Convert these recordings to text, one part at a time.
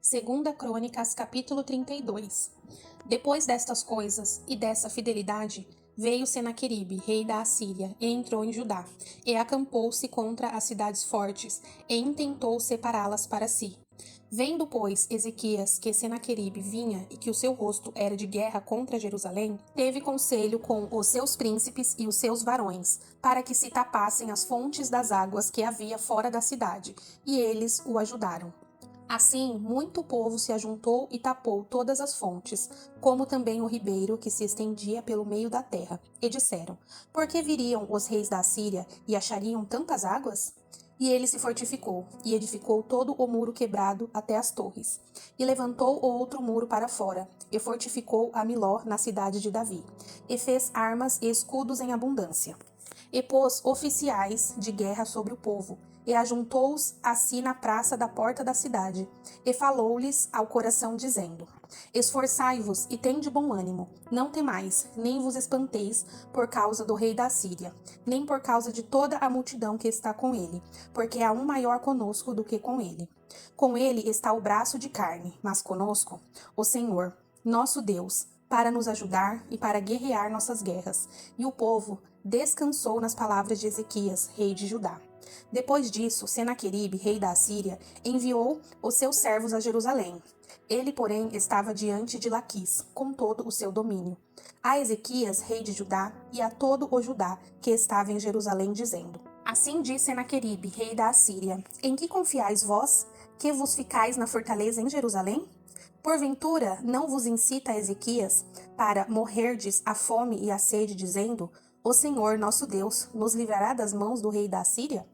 Segunda Crônicas, capítulo 32. Depois destas coisas e dessa fidelidade, veio Senaqueribe, rei da Assíria, e entrou em Judá, e acampou-se contra as cidades fortes, e intentou separá-las para si. Vendo, pois, Ezequias que Senaqueribe vinha e que o seu rosto era de guerra contra Jerusalém, teve conselho com os seus príncipes e os seus varões, para que se tapassem as fontes das águas que havia fora da cidade, e eles o ajudaram. Assim, muito povo se ajuntou e tapou todas as fontes, como também o ribeiro que se estendia pelo meio da terra. E disseram: Por que viriam os reis da Assíria e achariam tantas águas? E ele se fortificou, e edificou todo o muro quebrado até as torres. E levantou outro muro para fora, e fortificou a Miló na cidade de Davi. E fez armas e escudos em abundância. E pôs oficiais de guerra sobre o povo, e ajuntou-os a si na praça da porta da cidade, e falou-lhes ao coração, dizendo: Esforçai-vos e tende bom ânimo, não temais, nem vos espanteis por causa do rei da Assíria, nem por causa de toda a multidão que está com ele, porque há um maior conosco do que com ele. Com ele está o braço de carne, mas conosco o Senhor, nosso Deus, para nos ajudar e para guerrear nossas guerras. E o povo descansou nas palavras de Ezequias, rei de Judá. Depois disso, Senaqueribe, rei da Assíria, enviou os seus servos a Jerusalém. Ele, porém, estava diante de Laquis, com todo o seu domínio. A Ezequias, rei de Judá, e a todo o Judá que estava em Jerusalém, dizendo: Assim diz Senaqueribe, rei da Assíria: Em que confiais vós, que vos ficais na fortaleza em Jerusalém? Porventura, não vos incita Ezequias para morrerdes a fome e a sede, dizendo: O Senhor, nosso Deus, nos livrará das mãos do rei da Assíria?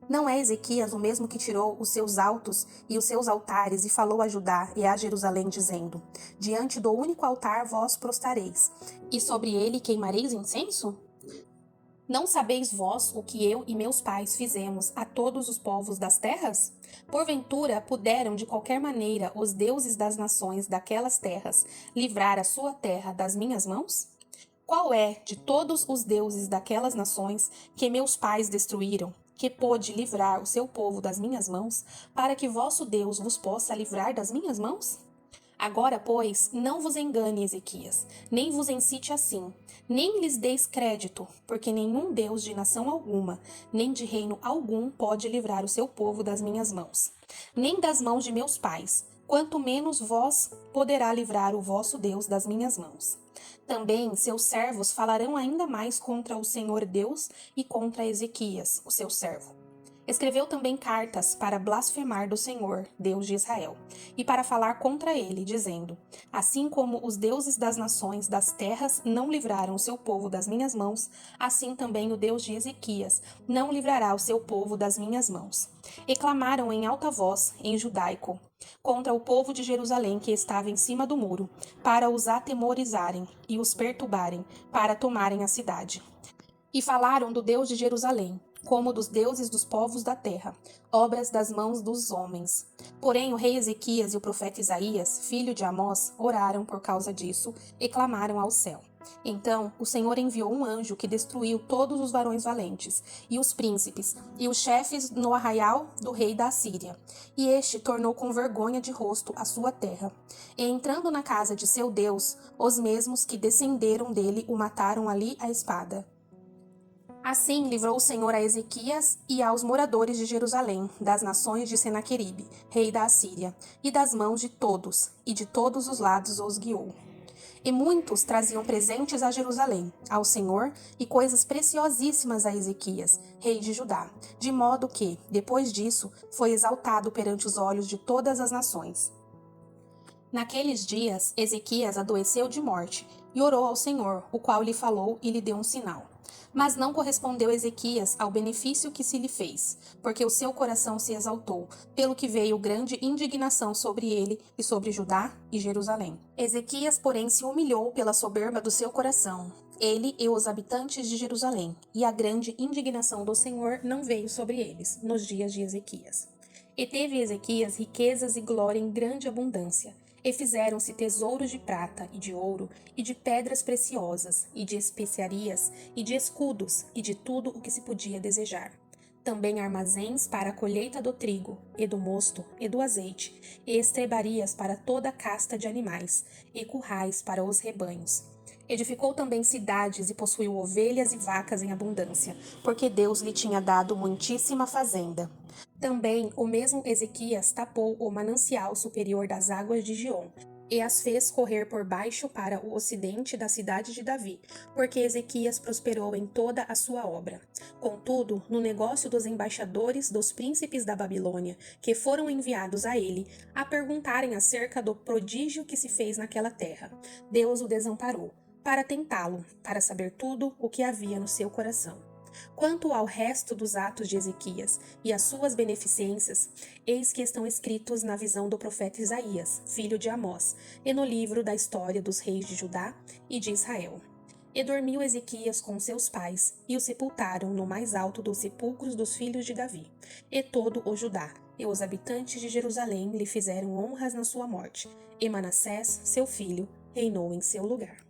Não é Ezequias o mesmo que tirou os seus altos e os seus altares e falou a Judá e a Jerusalém, dizendo: Diante do único altar vós prostareis, e sobre ele queimareis incenso? Não sabeis vós o que eu e meus pais fizemos a todos os povos das terras? Porventura puderam de qualquer maneira os deuses das nações daquelas terras livrar a sua terra das minhas mãos? Qual é de todos os deuses daquelas nações que meus pais destruíram, que pôde livrar o seu povo das minhas mãos, para que vosso Deus vos possa livrar das minhas mãos? Agora, pois, não vos engane, Ezequias, nem vos incite assim, nem lhes deis crédito, porque nenhum Deus de nação alguma, nem de reino algum pode livrar o seu povo das minhas mãos, nem das mãos de meus pais, quanto menos vós poderá livrar o vosso Deus das minhas mãos. Também seus servos falarão ainda mais contra o Senhor Deus e contra Ezequias, o seu servo. Escreveu também cartas para blasfemar do Senhor, Deus de Israel, e para falar contra ele, dizendo: Assim como os deuses das nações das terras não livraram o seu povo das minhas mãos, assim também o Deus de Ezequias não livrará o seu povo das minhas mãos. E clamaram em alta voz, em judaico, contra o povo de Jerusalém que estava em cima do muro, para os atemorizarem e os perturbarem, para tomarem a cidade. E falaram do Deus de Jerusalém, como dos deuses dos povos da terra, obras das mãos dos homens. Porém, o rei Ezequias e o profeta Isaías, filho de Amós, oraram por causa disso e clamaram ao céu. Então o Senhor enviou um anjo que destruiu todos os varões valentes, e os príncipes, e os chefes no arraial do rei da Assíria. E este tornou com vergonha de rosto a sua terra. E entrando na casa de seu Deus, os mesmos que descenderam dele o mataram ali à espada. Assim livrou o Senhor a Ezequias e aos moradores de Jerusalém, das nações de Senaqueribe, rei da Assíria, e das mãos de todos, e de todos os lados os guiou. E muitos traziam presentes a Jerusalém, ao Senhor, e coisas preciosíssimas a Ezequias, rei de Judá, de modo que, depois disso, foi exaltado perante os olhos de todas as nações. Naqueles dias, Ezequias adoeceu de morte, e orou ao Senhor, o qual lhe falou e lhe deu um sinal. Mas não correspondeu Ezequias ao benefício que se lhe fez, porque o seu coração se exaltou, pelo que veio grande indignação sobre ele e sobre Judá e Jerusalém. Ezequias, porém, se humilhou pela soberba do seu coração, ele e os habitantes de Jerusalém, e a grande indignação do Senhor não veio sobre eles, nos dias de Ezequias. E teve Ezequias riquezas e glória em grande abundância, e fizeram-se tesouros de prata e de ouro, e de pedras preciosas, e de especiarias, e de escudos, e de tudo o que se podia desejar. também armazéns para a colheita do trigo, e do mosto, e do azeite, e estrebarias para toda a casta de animais, e currais para os rebanhos. Edificou também cidades e possuiu ovelhas e vacas em abundância, porque Deus lhe tinha dado muitíssima fazenda. Também o mesmo Ezequias tapou o manancial superior das águas de Giom, e as fez correr por baixo para o ocidente da cidade de Davi, porque Ezequias prosperou em toda a sua obra. Contudo, no negócio dos embaixadores dos príncipes da Babilônia, que foram enviados a ele, a perguntarem acerca do prodígio que se fez naquela terra, Deus o desamparou, para tentá-lo, para saber tudo o que havia no seu coração. Quanto ao resto dos atos de Ezequias e as suas beneficências, eis que estão escritos na visão do profeta Isaías, filho de Amós, e no livro da história dos reis de Judá e de Israel. E dormiu Ezequias com seus pais, e o sepultaram no mais alto dos sepulcros dos filhos de Davi. E todo o Judá, e os habitantes de Jerusalém lhe fizeram honras na sua morte, e Manassés, seu filho, reinou em seu lugar.